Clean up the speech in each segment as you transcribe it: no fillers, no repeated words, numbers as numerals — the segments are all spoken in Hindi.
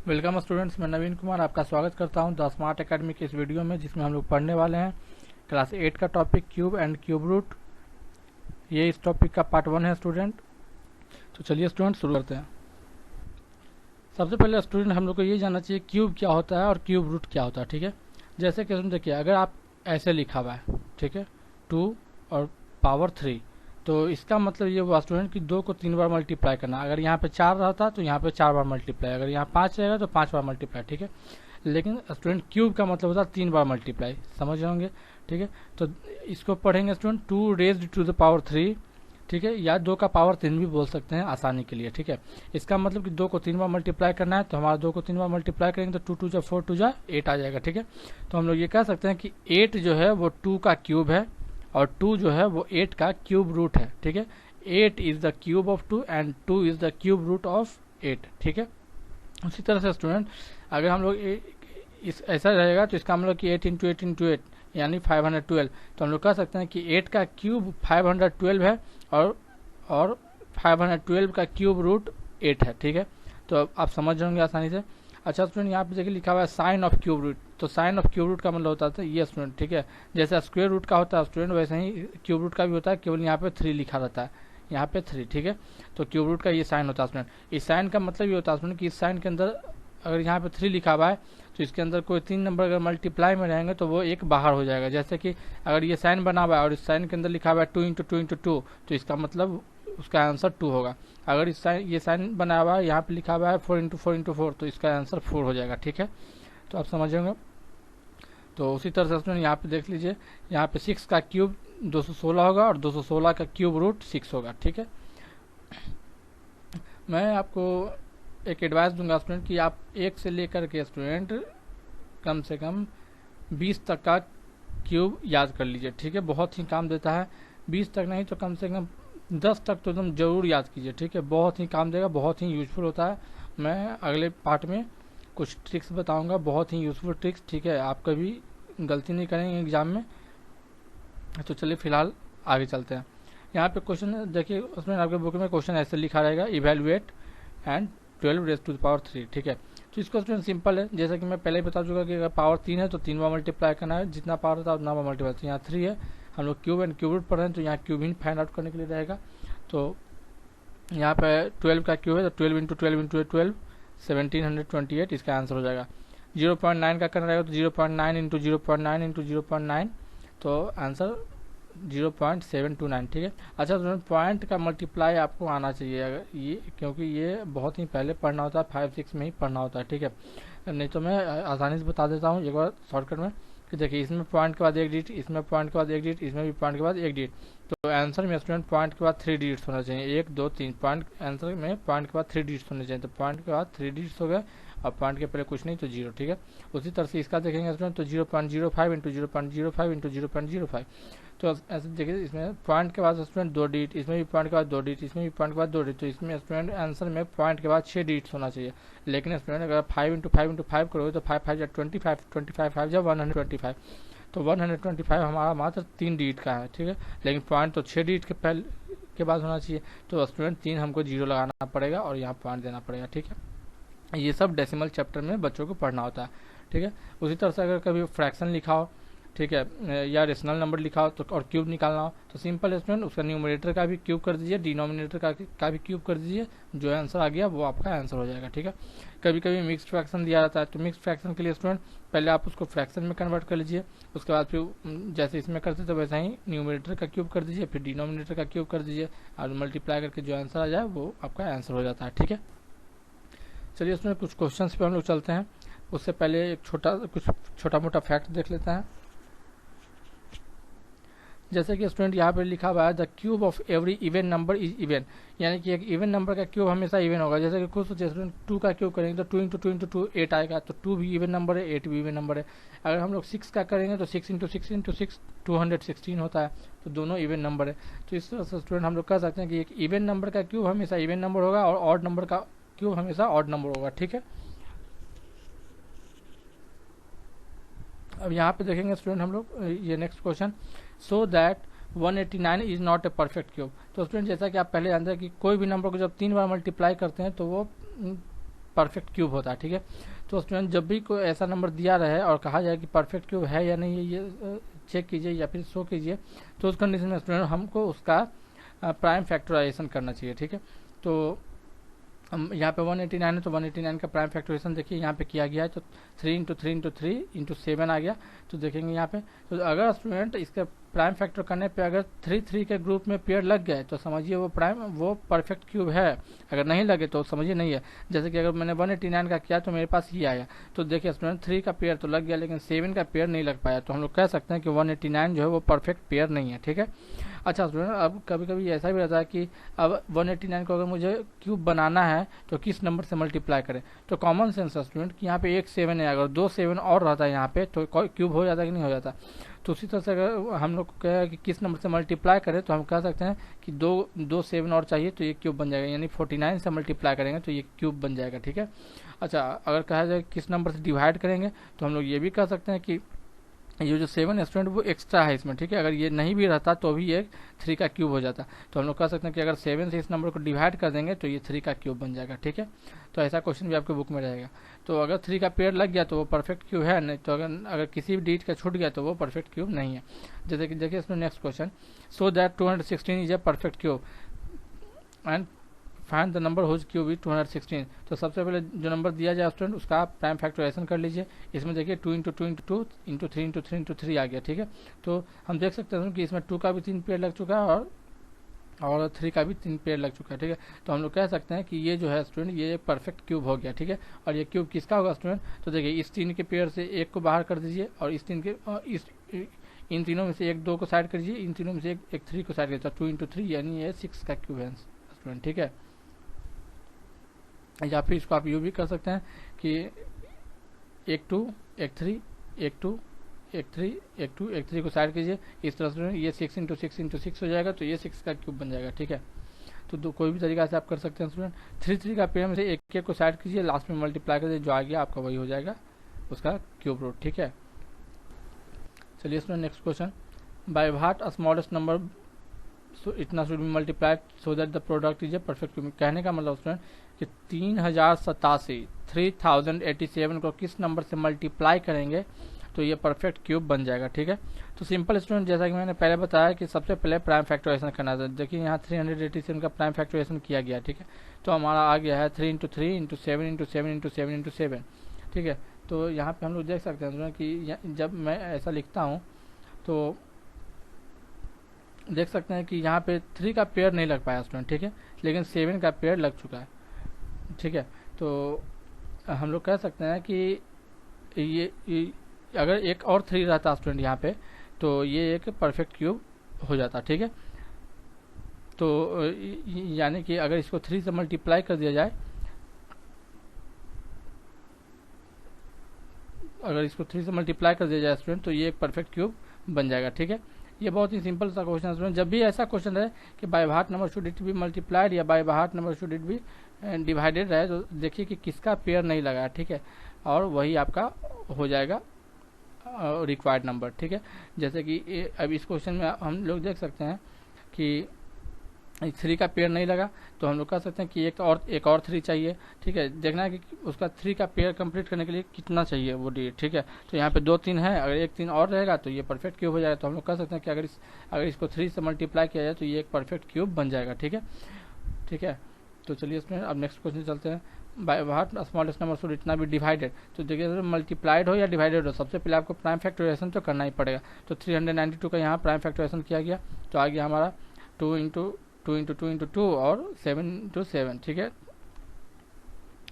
वेलकम स्टूडेंट्स, मैं नवीन कुमार आपका स्वागत करता हूं द स्मार्ट एकेडमी के इस वीडियो में, जिसमें हम लोग पढ़ने वाले हैं क्लास 8 का topic cube and cube root. ये इस टॉपिक का पार्ट 1 है स्टूडेंट। तो चलिए स्टूडेंट शुरू करते हैं। सबसे पहले स्टूडेंट हम लोग को ये जानना चाहिए क्यूब क्या होता है और क्यूब रूट क्या होता है। ठीक है, जैसे कि देखिए, अगर आप ऐसे लिखा हुआ है, ठीक है, 2 और पावर 3, तो इसका मतलब ये हुआ स्टूडेंट कि 2 को 3 बार मल्टीप्लाई करना। अगर यहाँ पे 4 रहता तो यहाँ पे 4 बार मल्टीप्लाई, अगर यहाँ 5 रहेगा तो 5 बार मल्टीप्लाई। ठीक है, लेकिन स्टूडेंट क्यूब का मतलब होता है 3 बार मल्टीप्लाई, समझ रहे होंगे। ठीक है, तो इसको पढ़ेंगे student 2 raised to the power 3, ठीक है, या 2 का पावर 3 भी बोल सकते हैं आसानी के लिए। ठीक है, इसका मतलब कि 2 को 3 बार मल्टीप्लाई करना है, तो हमारा 2 को 3 बार मल्टीप्लाई करेंगे तो 2 2 जा 4 2 जा 8 आ जाएगा। ठीक है, तो हम लोग ये कह सकते हैं कि 8 जो है वो 2 का क्यूब है और 2 जो है वो 8 का क्यूब रूट है। ठीक है, 8 is the cube of 2 and 2 is the cube root of 8। ठीक है, उसी तरह से स्टूडेंट अगर हम लोग इस ऐसा रहेगा तो इसका मतलब कि 8 इंटू 8 इंटू 8 यानी 512, तो हम लोग कह सकते हैं कि 8 का क्यूब 512 है और 512 का क्यूब रूट 8 है। ठीक है, तो आप समझ जाएंगे आसानी से। अच्छा स्टूडेंट, यहाँ पे देखिए लिखा हुआ है साइन ऑफ क्यूब रूट, तो साइन ऑफ क्यूब रूट का मतलब होता है ये स्टूडेंट। ठीक है, जैसे स्क्वायर रूट का होता है स्टूडेंट, वैसे ही क्यूब रूट का भी होता है, केवल यहाँ पे 3 लिखा रहता है, यहाँ पे 3। ठीक है, तो क्यूब रूट का ये साइन होता है स्टूडेंट। इस साइन का मतलब ये होता है स्टूडेंट कि इस साइन के अंदर अगर यहाँ पे 3 लिखा हुआ है तो इसके अंदर कोई 3 नंबर अगर मल्टीप्लाई में रहेंगे तो वो एक बाहर हो जाएगा। जैसे कि अगर ये साइन बना हुआ है और इस साइन के अंदर लिखा हुआ है 2 इंटू 2 इंटू 2, तो इसका मतलब उसका आंसर 2 होगा। अगर ये साइन बना हुआ है, यहाँ पे लिखा हुआ है 4 इंटू 4 इंटू 4, तो इसका आंसर 4 हो जाएगा। ठीक है, तो आप समझेंगे। तो उसी तरह से स्टूडेंट यहाँ पे देख लीजिए, यहाँ पे 6 का क्यूब 216 होगा और 216 का क्यूब रूट 6 होगा। ठीक है, मैं आपको एक एडवाइस दूंगा स्टूडेंट कि आप 1 से लेकर के स्टूडेंट कम से कम 20 तक का क्यूब याद कर लीजिए। ठीक है, बहुत ही काम देता है। 20 तक नहीं तो कम से कम 10 तक तो एकदम जरूर याद कीजिए। ठीक है, बहुत ही काम देगा, बहुत ही यूजफुल होता है। मैं अगले पार्ट में कुछ ट्रिक्स बताऊंगा, बहुत ही यूजफुल ट्रिक्स। ठीक है, आप कभी गलती नहीं करेंगे एग्जाम में। तो चलिए फिलहाल आगे चलते हैं। यहाँ पे क्वेश्चन देखिए, उसमें आपके बुक में क्वेश्चन ऐसे लिखा रहेगा, evaluate and 12 raise to the power 3। ठीक है, तो इसको स्टूडेंट सिंपल है, जैसा कि मैं पहले ही बता चुका कि अगर पावर 3 है तो 3 बार मल्टीप्लाई करना है, जितना पावर होता है उतना बार मल्टीप्लाई। तो यहाँ 3 है, हम लोग क्यूब एंड क्यूब रूट पढ़ रहे हैं तो यहाँ क्यूब ही फाइंड आउट करने के लिए रहेगा। तो यहाँ पे 12 का क्यूब है तो 12 इंटू 12 इंटू 12 1728 इसका आंसर हो जाएगा। 0.9 का करना रहेगा तो 0.9 इंटू 0.9 इंटू 0.9, तो आंसर 0.729। ठीक है, अच्छा स्टूडेंट पॉइंट का मल्टीप्लाई आपको आना चाहिए अगर ये, क्योंकि ये बहुत ही पहले पढ़ना होता है, 5-6 में ही पढ़ना होता है। ठीक है, नहीं तो मैं आसानी से बता देता हूँ एक बार शॉर्टकट में कि देखिए, इसमें पॉइंट के बाद 1 डिजिट, इसमें पॉइंट के बाद 1 डिजिट, इसमें भी पॉइंट के बाद 1 डिजिट, तो आंसर में स्टूडेंट पॉइंट के बाद 3 डिजिट्स होना चाहिए। 1 2 3 पॉइंट, आंसर में पॉइंट के बाद 3 डिजिट्स होने चाहिए, तो पॉइंट के बाद 3 डिजिट्स हो गए और पॉइंट के पहले कुछ नहीं तो 0। ठीक है, उसी तरह से इसका देखेंगे स्टूडेंट तो 0.05 इंटू 0.05 इंटू 0.05, तो ऐसे देखिए इसमें पॉइंट के बाद स्टूडेंट 2 डिजिट, इसमें भी पॉइंट के बाद 2 डिजिट, इसमें भी पॉइंट के बाद 2 डिजिट, तो इसमें स्टूडेंट आंसर में पॉइंट के बाद 6 डिजिट्स होना चाहिए। लेकिन स्टूडेंट अगर 5 इंटू 5 इंटू 5 करोगे तो 5 5 जा 25, 25 5 जा 125, तो 125 हमारा मात्र 3 डिजिट का है। ठीक है, लेकिन पॉइंट तो 6 डिजिट के पहले के बाद होना चाहिए, तो स्टूडेंट 3 हमको 0 लगाना पड़ेगा और यहाँ पॉइंट देना पड़ेगा। ठीक है, ये सब डेसिमल चैप्टर में बच्चों को पढ़ना होता है। ठीक है, उसी तरह से अगर कभी फ्रैक्शन लिखा हो, ठीक है, या रेशनल नंबर लिखा हो तो और क्यूब निकालना हो तो सिंपल स्टूडेंट उसका न्यूमरेटर का भी क्यूब कर दीजिए, डिनोमिनेटर का भी क्यूब कर दीजिए, जो आंसर आ गया वो आपका आंसर हो जाएगा। ठीक है, कभी कभी मिक्स्ड फ्रैक्शन दिया जाता है, तो मिक्स्ड फ्रैक्शन के लिए स्टूडेंट पहले आप उसको फ्रैक्शन में कन्वर्ट कर लीजिए, उसके बाद फिर जैसे इसमें करते तो वैसा ही न्यूमरेटर का क्यूब कर दीजिए, फिर डिनोमिनेटर का क्यूब कर दीजिए और मल्टीप्लाई करके जो आंसर आ जाए वो आपका आंसर हो जाता है। ठीक है, चलिए इसमें कुछ क्वेश्चंस पे हम लोग चलते हैं। उससे पहले एक कुछ छोटा मोटा फैक्ट देख लेते हैं। जैसे कि स्टूडेंट यहाँ पे लिखा हुआ है the cube of every even number is even, यानी कि एक इवन नंबर का क्यूब हमेशा इवन होगा। जैसे कि कुछ स्टूडेंट 2 का क्यूब करेंगे तो 2 इंटू 2 इंटू 2 8 आएगा, तो 2 भी इवन नंबर है, 8 भी इवन नंबर है। अगर हम लोग 6 का करेंगे तो 6 इंटू 6 इंटू 6 216 होता है, तो दोनों इवन नंबर है। तो इस तरह से स्टूडेंट हम लोग कह सकते हैं कि एक इवन नंबर का क्यूब हमेशा इवन नंबर होगा और ऑड नंबर का क्यूब हमेशा ऑड नंबर होगा। ठीक है, अब यहाँ पे देखेंगे स्टूडेंट हम लोग ये next question, so that 189 is not a perfect cube. तो स्टूडेंट जैसा कि आप पहले जानते हैं कि कोई भी नंबर को जब 3 बार मल्टीप्लाई करते हैं तो वो परफेक्ट क्यूब होता है, ठीक है। तो स्टूडेंट जब भी कोई ऐसा नंबर दिया रहे और कहा जाए कि परफेक्ट क्यूब है या नहीं है, ये चेक कीजिए या फिर शो कीजिए, तो उस कंडीशन में स्टूडेंट हमको उसका प्राइम फैक्टराइजेशन करना चाहिए, ठीक है। तो हम यहाँ पे 189 है तो 189 का प्राइम फैक्टराइजेशन देखिए यहाँ पे किया गया है, तो 3 इंटू 3 इंटू 3 इंटू 7 आ गया। तो देखेंगे यहाँ पे, तो अगर स्टूडेंट इसके प्राइम फैक्टर करने पे अगर 3 के ग्रुप में पेयर लग गए तो समझिए वो परफेक्ट क्यूब है, अगर नहीं लगे तो समझिए नहीं है। जैसे कि अगर मैंने 189 का किया तो मेरे पास ये आया, तो देखिए स्टूडेंट 3 का पेयर तो लग गया लेकिन 7 का पेयर नहीं लग पाया, तो हम लोग कह सकते हैं कि 189 जो है वो परफेक्ट पेयर नहीं है, ठीक है। अच्छा स्टूडेंट, अब कभी कभी ऐसा भी रहता है कि अब 189 को अगर मुझे क्यूब बनाना है तो किस नंबर से मल्टीप्लाई करें, तो कॉमन सेंस है स्टूडेंट कि यहाँ पे एक 7 है, अगर 2 7 और रहता है यहाँ पे तो क्यूब हो जाता है कि नहीं हो जाता। तो उसी तरह से अगर हम लोग को कहे कि किस नंबर से मल्टीप्लाई करें तो हम कह सकते हैं कि दो 7 और चाहिए तो ये क्यूब बन जाएगा, यानी 49 से मल्टीप्लाई करेंगे तो ये क्यूब बन जाएगा, ठीक है। अच्छा, अगर कहा जाए किस नंबर से डिवाइड करेंगे तो हम लोग ये भी कह सकते हैं कि ये जो 7 स्टूडेंट वो एक्स्ट्रा है इसमें, ठीक है। अगर ये नहीं भी रहता तो भी ये 3 का क्यूब हो जाता, तो हम लोग कह सकते हैं कि अगर 7 से इस नंबर को डिवाइड कर देंगे तो ये 3 का क्यूब बन जाएगा, ठीक है। तो ऐसा क्वेश्चन भी आपके बुक में रहेगा। तो अगर 3 का पेयर लग गया तो वो परफेक्ट क्यूब है, नहीं तो अगर किसी भी डिजिट का छूट गया तो वो परफेक्ट क्यूब नहीं है। जैसे कि देखिए इसमें next question, so that 216 is a perfect cube and find the number whose cube is 216। तो सबसे पहले जो नंबर दिया जाए स्टूडेंट उसका आप प्राइम फैक्टराइजेशन कर लीजिए। इसमें देखिए 2 into 2 into 2 into 3 into 3 into 3 आ गया, ठीक है। तो हम देख सकते हैं कि इसमें 2 का भी 3 पेयर लग चुका है और 3 का भी 3 पेयर लग चुका है, ठीक है। तो हम लोग कह सकते हैं कि ये जो है स्टूडेंट ये एक परफेक्ट क्यूब हो गया, ठीक है। और ये क्यूब किसका होगा स्टूडेंट, तो देखिए इस 3 के पेयर से एक को बाहर कर दीजिए और इस 3 के इन तीनों में से एक 2 को साइड कर दीजिए, इन तीनों में से एक 3 को साइड कर, 2 इंटू 3 यानी ये 6 का क्यूब है स्टूडेंट, ठीक है। या फिर इसको आप यूँ भी कर सकते हैं कि एक 2 एक 3 एक 2 एक 3 एक 2 एक 3 को साइड कीजिए, इस तरह से ये 6 इंटू 6 इंटू 6 हो जाएगा, तो ये 6 का क्यूब बन जाएगा, ठीक है। तो कोई भी तरीका से आप कर सकते हैं स्टूडेंट। 3 का पेयर में से एक को साइड कीजिए, लास्ट में मल्टीप्लाई कर दीजिए, जो आ गया आपका वही हो जाएगा उसका क्यूब रूट, ठीक है। चलिए student next question, by what smallest number so इतना should be multiplied so that the product is a perfect cube. कहने का मतलब स्टूडेंट कि 3087 को किस नंबर से मल्टीप्लाई करेंगे तो ये परफेक्ट क्यूब बन जाएगा, ठीक है। तो सिंपल स्टूडेंट, जैसा कि मैंने पहले बताया कि सबसे पहले प्राइम फैक्टराइजेशन करना था। देखिए यहाँ 387 का प्राइम फैक्टराइजेशन किया गया, ठीक है। तो हमारा आ गया है 3 into 3 into 7 into 7 into 7 into 7, ठीक है। तो यहाँ पे हम लोग देख सकते हैं कि जब मैं ऐसा लिखता हूँ तो देख सकते हैं कि यहाँ पे 3 का पेयर नहीं लग पाया स्टूडेंट, ठीक है, लेकिन 7 का पेयर लग चुका है, ठीक है। तो हम लोग कह सकते हैं कि ये अगर एक और 3 रहता स्टूडेंट यहाँ पे तो ये एक परफेक्ट क्यूब हो जाता, ठीक है। तो यानी कि अगर इसको 3 से मल्टीप्लाई कर दिया जाए, स्टूडेंट तो ये एक परफेक्ट क्यूब बन जाएगा, ठीक है। ये बहुत ही सिंपल सा क्वेश्चन है स्टूडेंट। जब भी ऐसा क्वेश्चन है कि by what number should it be multiplied या by what number should it be divided रहे, तो देखिए कि किसका पेयर नहीं लगा है, ठीक है, और वही आपका हो जाएगा रिक्वायर्ड नंबर, ठीक है। जैसे कि अब इस क्वेश्चन में हम लोग देख सकते हैं कि 3 का पेयर नहीं लगा, तो हम लोग कह सकते हैं कि एक और 3 चाहिए, ठीक है। देखना है कि उसका 3 का पेयर कंप्लीट करने के लिए कितना चाहिए वो डी, ठीक है। तो यहाँ पे 2 3 है, अगर एक 3 और रहेगा तो ये परफेक्ट क्यूब हो जाएगा। तो हम लोग कह सकते हैं कि अगर इसको 3 से मल्टीप्लाई किया जाए तो ये एक परफेक्ट क्यूब बन जाएगा, ठीक है, ठीक है। तो चलिए इसमें अब नेक्स्ट क्वेश्चन चलते हैं, bye what smallest number should इतना भी डिवाइडेड। तो देखिए मल्टीप्लाइड हो या डिवाइडेड हो, सबसे पहले आपको प्राइम फैक्टराइजेशन तो करना ही पड़ेगा। तो 392 का यहाँ प्राइम फैक्टराइजेशन किया गया, तो आ गया हमारा 2 इंटू 2 इंटू 2 इंटू 2 और 7 इंटू 7, ठीक है।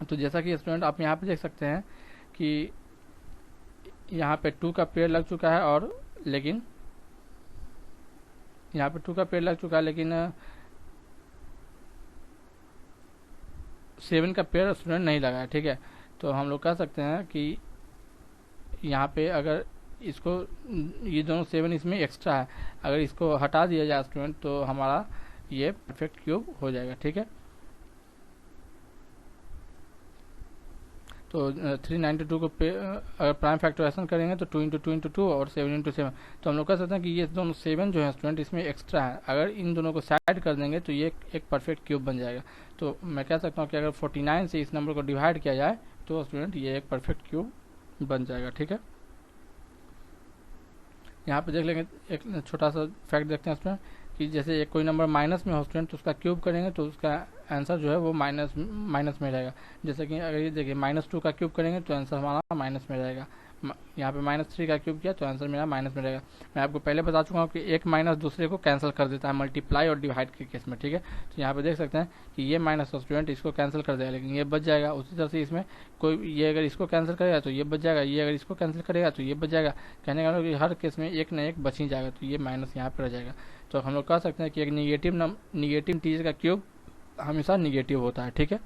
तो जैसा कि स्टूडेंट आप यहाँ पे देख सकते हैं कि यहाँ पे 2 का पेयर लग चुका है, और लेकिन यहाँ पे 2 का पेयर लग चुका है लेकिन 7 का पेयर स्टूडेंट नहीं लगा है, ठीक है। तो हम लोग कह सकते हैं कि यहाँ पे अगर इसको ये दोनों 7 इसमें एक्स्ट्रा है, अगर इसको हटा दिया जाए स्टूडेंट तो हमारा ये परफेक्ट क्यूब हो जाएगा, ठीक है। तो 392 को अगर प्राइम फैक्टराइजेशन करेंगे तो 2 इंटू 2 इंटू 2 और 7 इंटू 7, तो हम लोग कह सकते हैं कि ये दोनों 7 जो है स्टूडेंट इसमें एक्स्ट्रा है। अगर इन दोनों को साइड कर देंगे तो ये एक परफेक्ट क्यूब बन जाएगा। तो मैं कह सकता हूँ कि अगर 49 से इस नंबर को डिवाइड किया जाए तो स्टूडेंट ये एक परफेक्ट क्यूब बन जाएगा। ठीक है, यहाँ पे देख लेंगे एक छोटा सा फैक्ट देखते हैं स्टूडेंट कि जैसे एक कोई नंबर माइनस में हो स्टूडेंट तो उसका क्यूब करेंगे तो उसका आंसर जो है वो माइनस में रहेगा। जैसे कि अगर ये देखिए -2 का क्यूब करेंगे तो आंसर हमारा माइनस में रहेगा। यहाँ पे -3 का क्यूब किया तो आंसर मेरा माइनस में रहेगा। मैं आपको पहले बता चुका हूँ कि एक माइनस दूसरे को कैंसिल कर देता है मल्टीप्लाई और डिवाइड के केस में। ठीक है, तो यहाँ पे देख सकते हैं कि ये माइनस स्टूडेंट इसको कैंसिल कर देगा लेकिन ये बच जाएगा। उसी तरह से इसमें कोई ये अगर इसको कैंसिल करेगा तो ये बच जाएगा, ये अगर इसको कैंसिल करेगा तो ये बच जाएगा। कहने का मतलब हर केस में एक न एक बच ही जाएगा, तो ये माइनस यहाँ पर रह जाएगा। तो हम लोग कह सकते हैं कि एक निगेटिव इंटीजर का क्यूब हमेशा निगेटिव होता है। ठीक है,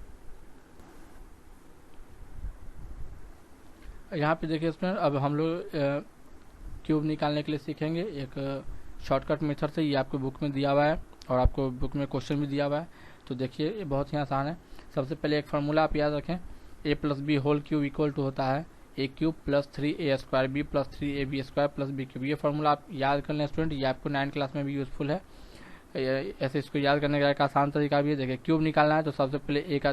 यहाँ पे देखिए स्टूडेंट अब हम लोग क्यूब निकालने के लिए सीखेंगे एक शॉर्टकट मेथड से। ये आपको बुक में दिया हुआ है और आपको बुक में क्वेश्चन भी दिया हुआ है। तो देखिए ये बहुत ही आसान है। सबसे पहले एक फार्मूला आप याद रखें, a plus b whole cube equal to होता है a cube plus 3a square b plus 3ab square plus b cube. ये फार्मूला आप याद कर लें स्टूडेंट, ये आपको 9th क्लास में भी यूजफुल है। ऐसे इसको याद करने का एक आसान तरीका भी है। देखिए क्यूब निकालना है तो सबसे पहले a का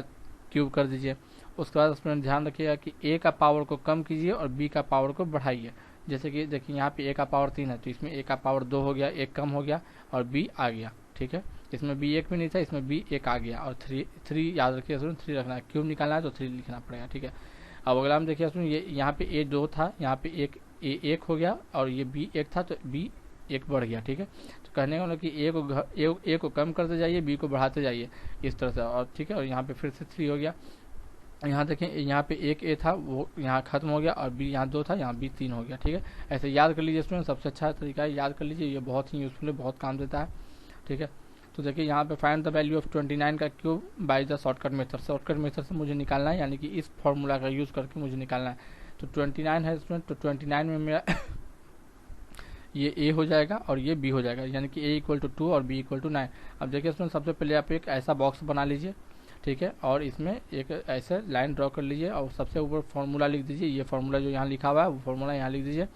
क्यूब कर दीजिए। उसके बाद स्टूडेंट ध्यान रखिएगा कि a का पावर को कम कीजिए और b का पावर को बढ़ाइए। जैसे कि देखिए यहाँ पे a का पावर 3 है तो इसमें a का पावर 2 हो गया, 1 कम हो गया और b आ गया। ठीक है, इसमें b 1 भी नहीं था, इसमें b 1 आ गया और 3 याद रखिए स्टूडेंट, 3 रखना है। क्यूब निकालना है तो 3 लिखना पड़ेगा। ठीक है, अब अगला हम देखिए स्टूडेंट ये यहाँ पे a 2 था, यहाँ पे a 1 हो गया और ये b 1 था तो b 1 बढ़ गया। ठीक है, तो कहने का मतलब कि a को कम करते जाइए, b को बढ़ाते जाइए इस तरह से। और ठीक है, और यहाँ पे फिर से 3 हो गया। यहाँ देखें यहाँ पे एक a था वो यहाँ खत्म हो गया और b यहाँ 2 था, यहाँ b 3 हो गया। ठीक है, ऐसे याद कर लीजिए स्टूडेंट, सबसे अच्छा तरीका है याद कर लीजिए, ये बहुत ही यूजफुल है, बहुत काम देता है। ठीक है, तो देखिए यहाँ पे फाइंड द वैल्यू ऑफ 29 का cube by the shortcut method. Shortcut method से मुझे निकालना है, यानी कि इस फॉर्मूला का यूज़ करके मुझे निकालना है। तो 29 है स्टूडेंट, तो 29 में मेरा ये a हो जाएगा और ये b हो जाएगा, यानी कि a इक्वल टू 2 और b इक्वल टू 9। अब देखिए स्टूडेंट सबसे पहले आप एक ऐसा बॉक्स बना लीजिए। ठीक है, और इसमें एक ऐसे लाइन ड्रॉ कर लीजिए और सबसे ऊपर फार्मूला लिख दीजिए। ये फार्मूला जो यहाँ लिखा हुआ है वो फार्मूला यहाँ लिख दीजिए,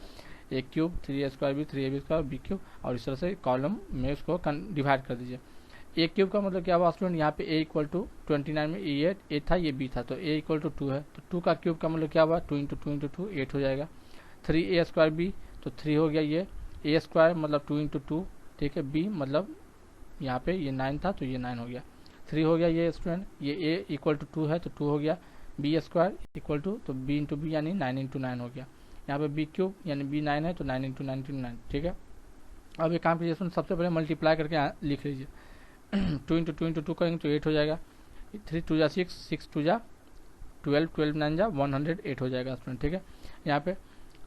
a cube 3a square b 3ab square b cube, और इस तरह से कॉलम में उसको डिवाइड कर दीजिए। a क्यूब का मतलब क्या हुआ स्टूडेंट, यहाँ पे a इक्वल टू 29 में ये a था ये b था तो a इक्वल टू 2 है, तो 2 का क्यूब का मतलब क्या हुआ 2 इंटू 2 इंटू 2 8 हो जाएगा। 3a स्क्वायर b तो 3 हो गया, ये a स्क्वायर मतलब 2 इंटू 2। ठीक है, b मतलब यहाँ पे ये 9 था तो ये 9 हो गया, 3 हो गया ये स्टूडेंट। ये a इक्वल टू 2 है तो 2 हो गया, b स्क्वायर इक्वल टू तो b इंटू बी यानी 9 इंटू 9 हो गया। यहाँ पे b क्यूब यानी b 9 है तो 9 इंटू 9 इंटू 9। ठीक है, अब ये काम कीजिए स्टूडेंट, सबसे पहले मल्टीप्लाई करके लिख लीजिए। 2 इंटू 2 इंटू 2 करेंगे तो 8 हो जाएगा, 3 2 जा 6, 6 2 जा 12, 12 9 जा 108 हो जाएगा स्टूडेंट। ठीक है, यहाँ पे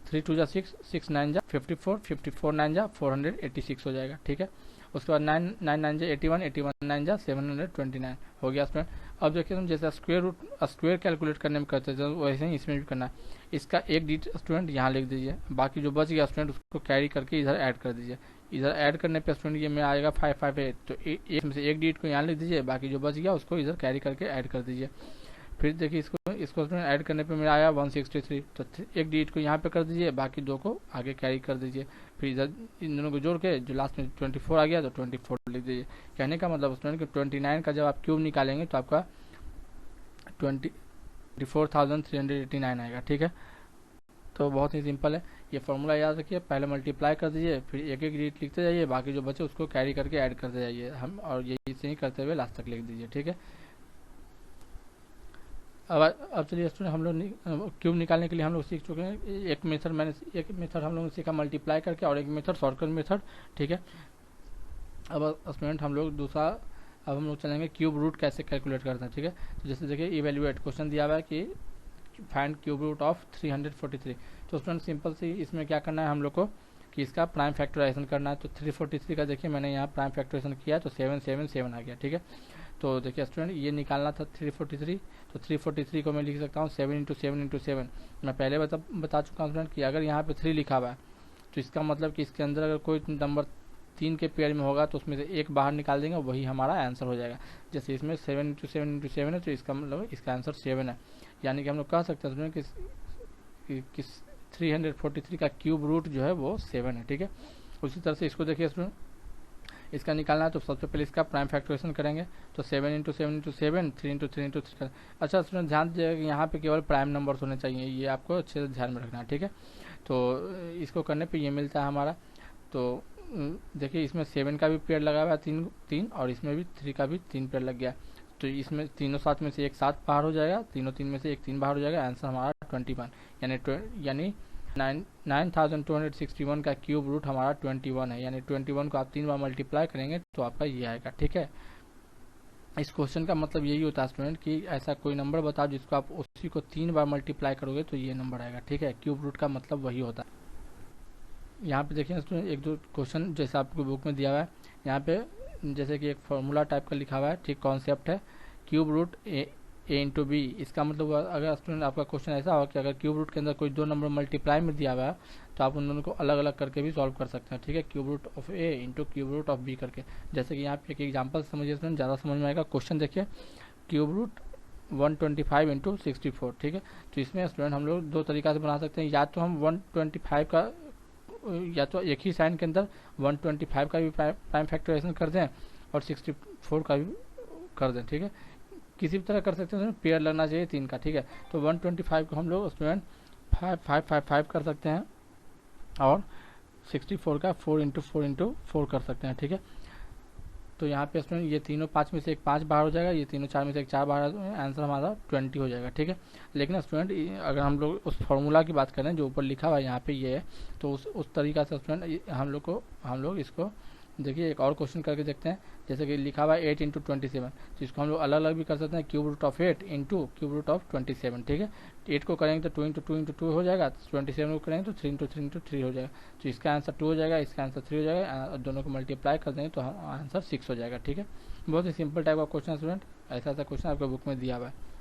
3 2 जा 6, 6 9 जा 54, 54 9 जा 486 हो जाएगा। ठीक है, उसके बाद 9 9 9 जा 81, 81 9 जा 729 हो गया स्टूडेंट। अब देखिए हम जैसे स्क्वायर कैलकुलेट करने में करते थे वैसे ही इसमें भी करना है। इसका एक डिजिट स्टूडेंट यहाँ लिख दीजिए, बाकी जो बच गया स्टूडेंट उसको कैरी करके इधर ऐड कर दीजिए। इधर ऐड करने पे स्टूडेंट ये में आएगा 558, तो एक में से एक डिजिट को यहाँ लिख दीजिए, बाकी जो बच गया उसको इधर कैरी करके ऐड कर दीजिए। फिर देखिए इसको स्टूडेंट ऐड करने पे मेरा आया 163, तो एक डिजिट को यहाँ पे कर दीजिए, बाकी दो को आगे कैरी कर दीजिए। फिर इधर इन दोनों को जोड़ के जो लास्ट में 24 आ गया तो 24 लिख दीजिए। कहने का मतलब स्टूडेंट कि 29 का जब आप क्यूब निकालेंगे तो आपका 24,389 आएगा। ठीक है, तो बहुत ही सिंपल है, ये फॉर्मूला याद रखिए, पहले मल्टीप्लाई कर दीजिए, फिर एक एक डिजिट लिखते जाइए, बाकी जो बचे उसको कैरी करके ऐड करते जाइए हम, और यही से ही करते हुए लास्ट तक लिख दीजिए। ठीक है, अब चलिए स्टूडेंट हम लोग क्यूब निकालने के लिए हम लोग सीख चुके हैं। एक मेथड हम लोग ने सीखा मल्टीप्लाई करके और एक मेथड शॉर्टकट मेथड। ठीक है, अब स्टूडेंट हम लोग अब हम लोग चलेंगे क्यूब रूट कैसे कैलकुलेट करते हैं। ठीक है, तो जैसे देखिए इवेल्युएट क्वेश्चन दिया हुआ है कि फाइंड क्यूब रूट ऑफ 343। तो स्टूडेंट सिंपल सी इसमें क्या करना है हम लोग को कि इसका प्राइम फैक्टराइजेशन करना है। तो 343 का देखिए मैंने यहाँ प्राइम फैक्टराइजेशन किया तो 777 आ गया। ठीक है, तो देखिए स्टूडेंट ये निकालना था 343, तो 343 को मैं लिख सकता हूँ 7 इंटू 7 इंटू 7। मैं पहले बता चुका हूँ स्टूडेंट कि अगर यहाँ पे 3 लिखा हुआ है तो इसका मतलब कि इसके अंदर अगर कोई नंबर 3 के पेयर में होगा तो उसमें से एक बाहर निकाल देंगे, वही हमारा आंसर हो जाएगा। जैसे इसमें 7 इंटू 7 इंटू 7 है, तो इसका मतलब इसका आंसर 7 है। यानी कि हम लोग कह सकते हैं कि 343 का क्यूब रूट जो है वो 7 है। ठीक है, उसी तरह से इसको देखिए स्टूडेंट, इसका निकालना है तो सबसे पहले इसका प्राइम फैक्टराइजेशन करेंगे। तो 7 इंटू 7 इंटू 7, 3 इंटू 3 इंटू 3। अच्छा स्टूडेंट ध्यान दीजिएगा कि यहाँ पे केवल प्राइम नंबर्स होने चाहिए, ये आपको अच्छे से ध्यान में रखना है। ठीक है, तो इसको करने पे ये मिलता है हमारा। तो देखिए इसमें 7 का भी पेयर लगा हुआ है, 3 और इसमें भी 3 का भी 3 पेयर लग गया। तो इसमें तीनों 7 में से एक 7 बाहर हो जाएगा, तीनों 3 में से एक 3 बाहर हो जाएगा। आंसर हमारा 21 यानी 9261 का क्यूब रूट हमारा 21 है। यानी 21 को आप 3 बार मल्टीप्लाई करेंगे तो आपका ये आएगा। ठीक है, इस क्वेश्चन का मतलब यही होता है स्टूडेंट कि ऐसा कोई नंबर बताओ जिसको आप उसी को 3 बार मल्टीप्लाई करोगे तो ये नंबर आएगा। ठीक है, क्यूब रूट का मतलब वही होता है। यहाँ पे देखिए स्टूडेंट एक दो क्वेश्चन जैसे आपको बुक में दिया हुआ है, यहाँ पे जैसे कि एक फॉर्मूला टाइप का लिखा हुआ है। ठीक, कॉन्सेप्ट है क्यूब रूट ए इंटू बी। इसका मतलब अगर स्टूडेंट आपका क्वेश्चन ऐसा हो कि अगर क्यूब रूट के अंदर कोई दो नंबर मल्टीप्लाई में दिया हुआ है तो आप उन दोनों को अलग अलग करके भी सॉल्व कर सकते हैं। ठीक है, cube root of a into cube root of b करके। जैसे कि यहाँ पे एक एग्जाम्पल समझिए स्टूडेंट, ज़्यादा समझ में आएगा। क्वेश्चन देखिए, क्यूब रूट 125 इंटू 64। ठीक है, तो इसमें स्टूडेंट हम लोग दो तरीका से बना सकते हैं। या तो हम 125 का या तो एक ही साइन के अंदर 125 का भी प्राइम फैक्टराइजेशन कर दें और 64 का भी कर दें। ठीक है, किसी भी तरह कर सकते हैं, पेयर लगना चाहिए 3 का। ठीक है, तो 125 को हम लोग स्टूडेंट 5 कर सकते हैं और 64 का 4 इंटू 4 इंटू 4 कर सकते हैं। ठीक है, तो यहाँ पे स्टूडेंट ये तीनों 5 में से एक 5 बाहर हो जाएगा, ये तीनों 4 में से एक 4 बाहर, आंसर हमारा 20 हो जाएगा। ठीक है, लेकिन स्टूडेंट अगर हम लोग उस फॉर्मूला की बात करें जो ऊपर लिखा हुआ है यहाँ पे ये है, तो उस तरीका से स्टूडेंट हम लोग इसको देखिए एक और क्वेश्चन करके देखते हैं। जैसे कि लिखा हुआ है 8 इंटू 27, तो इसको हम लोग अलग अलग भी कर सकते हैं, cube root of 8 into cube root of 27। ठीक है, 8 को करेंगे तो 2 इंटू 2 इंटू 2 हो जाएगा, 27 को करेंगे तो 3 इंटू 3 इंटू 3 हो जाएगा। तो इसका आंसर 2 हो जाएगा, इसका आंसर 3 हो जाएगा, दोनों को मल्टीप्लाई कर देंगे तो आंसर 6 हो जाएगा। ठीक है, बहुत ही सिंपल टाइप का क्वेश्चन स्टूडेंट, ऐसा क्वेश्चन आपके बुक में दिया हुआ है।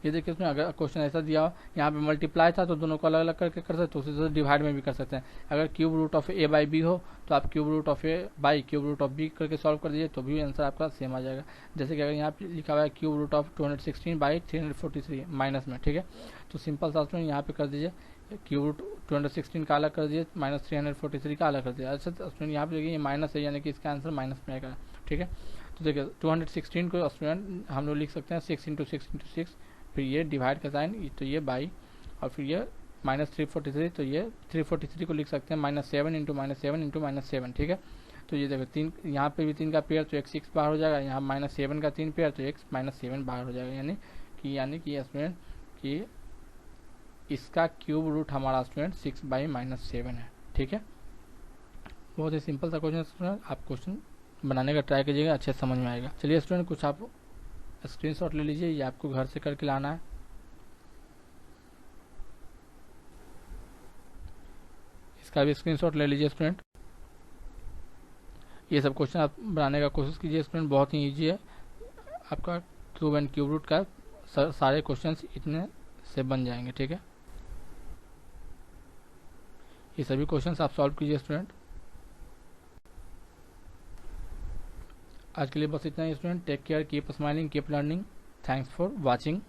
ये देखिए इसमें अगर क्वेश्चन ऐसा दिया हो, यहाँ पे मल्टीप्लाई था तो दोनों को अलग अलग करके कर सकते हैं, उसी तरह डिवाइड में भी कर सकते हैं। अगर cube root of a by b हो तो आप cube root of a by cube root of b करके सॉल्व कर दीजिए तो भी आंसर आपका सेम आ जाएगा। जैसे कि अगर यहाँ पे लिखा हुआ है cube root of 216 by 343 minus में। ठीक है, तो सिंपल सा स्टूडेंट यहाँ पे कर दीजिए क्यूब रूट 216 का अलग कर दीजिए, माइनस 343 का अलग कर दीजिए। अच्छा स्टूडेंट यहाँ पे देखिए ये माइनस है, यानी कि इसका आंसर माइनस में आएगा। ठीक है, तो देखिए 216 को स्टूडेंट हम लोग लिख सकते हैं 6 इंटू 6 इंटू 6, फिर ये डिवाइड का साइन तो ये बाई, और फिर ये माइनस 343, तो ये 343 को लिख सकते हैं -7 इंटू -7 इंटू -7। ठीक है, तो ये देखो 3 यहाँ पे भी 3 का पेयर तो एक 6 बाहर हो जाएगा, यहाँ -7 का 3 पेयर तो एक -7 बाहर हो जाएगा। यानी कि स्टूडेंट कि इसका क्यूब रूट हमारा स्टूडेंट 6 बाई -7 है। ठीक है, बहुत ही सिंपल सा क्वेश्चन स्टूडेंट, आप क्वेश्चन बनाने का ट्राई कीजिएगा, अच्छे समझ में आएगा। चलिए स्टूडेंट कुछ आप स्क्रीनशॉट ले लीजिए, ये आपको घर से करके लाना है। इसका भी स्क्रीनशॉट ले लीजिए स्टूडेंट। ये सब क्वेश्चन आप बनाने का कोशिश कीजिए स्टूडेंट, बहुत ही इजी है। आपका क्यूब एंड क्यूब रूट का सारे क्वेश्चंस इतने से बन जाएंगे। ठीक है, ये सभी क्वेश्चंस आप सॉल्व कीजिए स्टूडेंट। आज के लिए बस इतना ही student, take care, keep smiling, keep learning, thanks for watching.